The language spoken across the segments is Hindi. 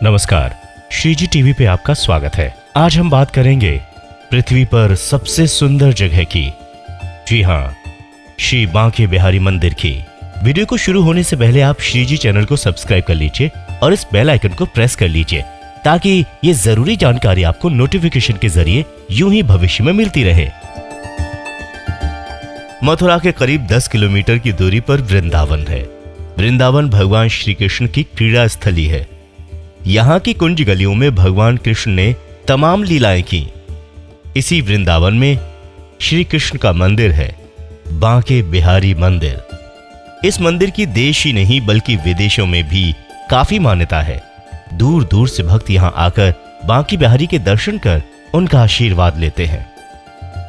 नमस्कार, श्रीजी टीवी पे आपका स्वागत है। आज हम बात करेंगे पृथ्वी पर सबसे सुंदर जगह की। जी हाँ, श्री बांके बिहारी मंदिर की। वीडियो को शुरू होने से पहले आप श्रीजी चैनल को सब्सक्राइब कर लीजिए और इस बेल आइकन को प्रेस कर लीजिए ताकि ये जरूरी जानकारी आपको नोटिफिकेशन के जरिए यूं ही भविष्य में मिलती रहे। मथुरा के करीब 10 किलोमीटर की दूरी पर वृंदावन है। वृंदावन भगवान श्री कृष्ण की क्रीड़ा स्थली है। यहाँ की कुंज गलियों में भगवान कृष्ण ने तमाम लीलाएं की। इसी वृंदावन में श्री कृष्ण का मंदिर है, बांके बिहारी मंदिर। इस मंदिर की देश ही नहीं बल्कि विदेशों में भी काफी मान्यता है। दूर दूर से भक्त यहाँ आकर बांके बिहारी के दर्शन कर उनका आशीर्वाद लेते हैं।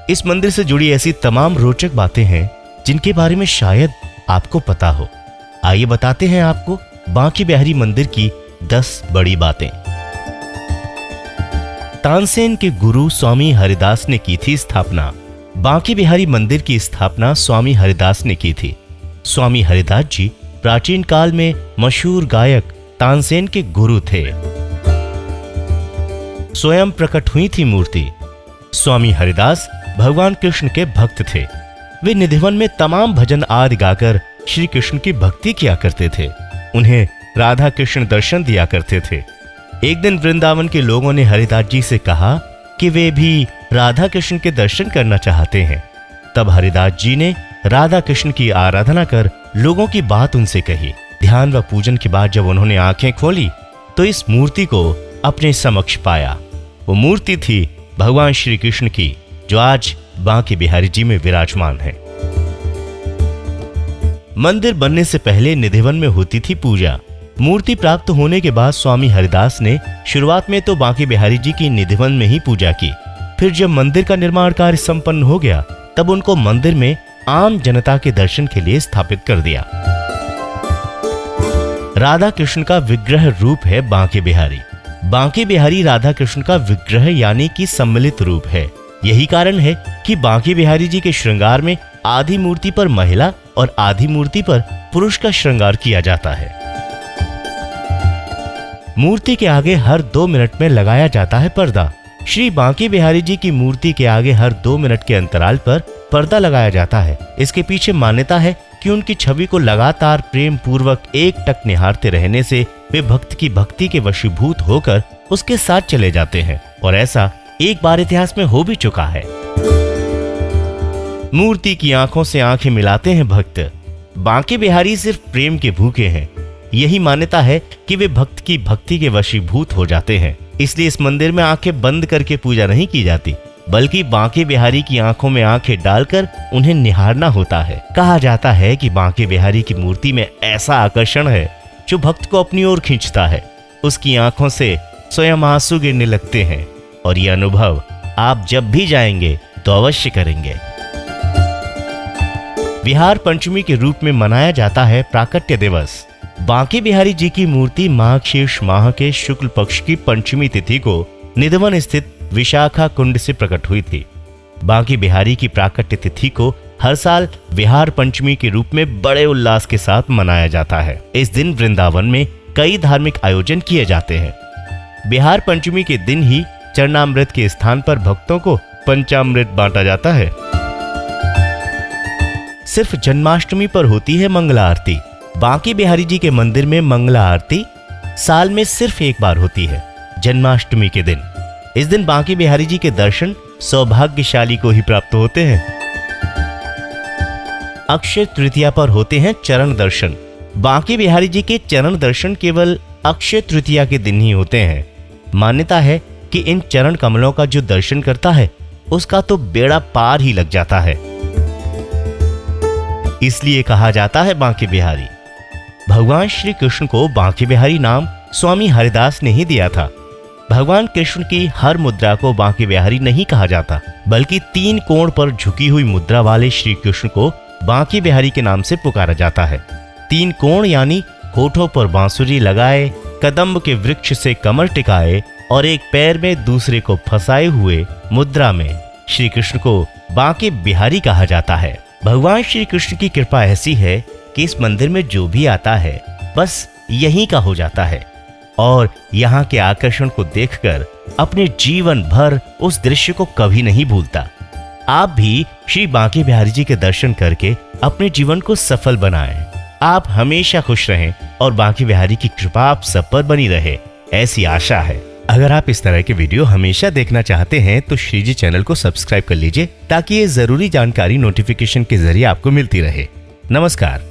इस मंदिर से जुड़ी ऐसी तमाम रोचक बातें हैं जिनके बारे में शायद आपको पता हो। आइए बताते हैं आपको बांके बिहारी मंदिर की 10 बड़ी बातें। तानसेन के गुरु स्वामी हरिदास ने की थी स्थापना। बांके बिहारी मंदिर की स्थापना स्वामी हरिदास ने की थी। स्वामी हरिदास जी प्राचीन काल में मशहूर गायक तानसेन के गुरु थे। स्वयं प्रकट हुई थी मूर्ति। स्वामी हरिदास भगवान कृष्ण के भक्त थे। वे निधिवन में तमाम भजन आदि गाकर श्री कृष्ण की भक्ति किया करते थे। उन्हें राधा कृष्ण दर्शन दिया करते थे। एक दिन वृंदावन के लोगों ने हरिदास जी से कहा कि वे भी राधा कृष्ण के दर्शन करना चाहते हैं। तब हरिदास जी ने राधा कृष्ण की आराधना कर लोगों की बात उनसे कही। ध्यान व पूजन के बाद जब उन्होंने आंखें खोली तो इस मूर्ति को अपने समक्ष पाया। वो मूर्ति थी भगवान श्री कृष्ण की, जो आज बांके बिहारी जी में विराजमान है। मंदिर बनने से पहले निधिवन में होती थी पूजा। मूर्ति प्राप्त होने के बाद स्वामी हरिदास ने शुरुआत में तो बांके बिहारी जी की निधिवन में ही पूजा की। फिर जब मंदिर का निर्माण कार्य संपन्न हो गया तब उनको मंदिर में आम जनता के दर्शन के लिए स्थापित कर दिया। राधा कृष्ण का विग्रह रूप है बांके बिहारी। बांके बिहारी राधा कृष्ण का विग्रह यानी कि सम्मिलित रूप है। यही कारण है कि बांके बिहारी जी के श्रृंगार में आधी मूर्ति पर महिला और आधी मूर्ति पर पुरुष का श्रृंगार किया जाता है। मूर्ति के आगे हर 2 मिनट में लगाया जाता है पर्दा। श्री बांके बिहारी जी की मूर्ति के आगे हर 2 मिनट के अंतराल पर पर्दा लगाया जाता है। इसके पीछे मान्यता है कि उनकी छवि को लगातार प्रेम पूर्वक एकटक निहारते रहने से वे भक्त की भक्ति के वशीभूत होकर उसके साथ चले जाते हैं, और ऐसा एक बार इतिहास में हो भी चुका है। मूर्ति की आंखों से आंखें मिलाते हैं भक्त। बांके बिहारी सिर्फ प्रेम के भूखे हैं। यही मान्यता है कि वे भक्त की भक्ति के वशीभूत हो जाते हैं। इसलिए इस मंदिर में आंखें बंद करके पूजा नहीं की जाती, बल्कि बांके बिहारी की आंखों में आंखें डालकर उन्हें निहारना होता है। कहा जाता है कि बांके बिहारी की मूर्ति में ऐसा आकर्षण है जो भक्त को अपनी ओर खींचता है। उसकी आंखों से स्वयं आंसू गिरने लगते हैं, और यह अनुभव आप जब भी जाएंगे तो अवश्य करेंगे। विहार पंचमी के रूप में मनाया जाता है प्राकट्य दिवस। बांके बिहारी जी की मूर्ति माघ शीर्ष माह के शुक्ल पक्ष की पंचमी तिथि को निधिवन स्थित विशाखा कुंड से प्रकट हुई थी। बांके बिहारी की प्राकट्य तिथि को हर साल विहार पंचमी के रूप में बड़े उल्लास के साथ मनाया जाता है। इस दिन वृंदावन में कई धार्मिक आयोजन किए जाते हैं। बिहार पंचमी के दिन ही चरणामृत के स्थान पर भक्तों को पंचामृत बांटा जाता है। सिर्फ जन्माष्टमी पर होती है मंगला आरती। बांके बिहारी जी के मंदिर में मंगला आरती साल में सिर्फ एक बार होती है, जन्माष्टमी के दिन। इस दिन बांके बिहारी जी के दर्शन सौभाग्यशाली को ही प्राप्त होते हैं। अक्षय तृतीया पर होते हैं चरण दर्शन। बांके बिहारी जी के चरण दर्शन केवल अक्षय तृतीया के दिन ही होते हैं। मान्यता है कि इन चरण कमलों का जो दर्शन करता है उसका तो बेड़ा पार ही लग जाता है। इसलिए कहा जाता है बांके बिहारी। भगवान श्री कृष्ण को बांके बिहारी नाम स्वामी हरिदास ने ही दिया था। भगवान कृष्ण की हर मुद्रा को बांके बिहारी नहीं कहा जाता, बल्कि 3 कोण पर झुकी हुई मुद्रा वाले श्री कृष्ण को बांके बिहारी के नाम से पुकारा जाता है। 3 कोण यानी होठों पर बांसुरी लगाए, कदम्ब के वृक्ष से कमर टिकाए और एक पैर में दूसरे को फंसाए हुए मुद्रा में श्री कृष्ण को बांके बिहारी कहा जाता है। भगवान श्री कृष्ण की कृपा ऐसी है कि इस मंदिर में जो भी आता है बस यहीं का हो जाता है। और यहाँ के आकर्षण को देखकर अपने जीवन भर उस दृश्य को कभी नहीं भूलता। आप भी श्री बांके बिहारी जी के दर्शन करके अपने जीवन को सफल बनाएं। आप हमेशा खुश रहें और बांके बिहारी की कृपा आप सब पर बनी रहे, ऐसी आशा है। अगर आप इस तरह के वीडियो हमेशा देखना चाहते हैं तो श्री जी चैनल को सब्सक्राइब कर लीजिए ताकि ये जरूरी जानकारी नोटिफिकेशन के जरिए आपको मिलती रहे। नमस्कार।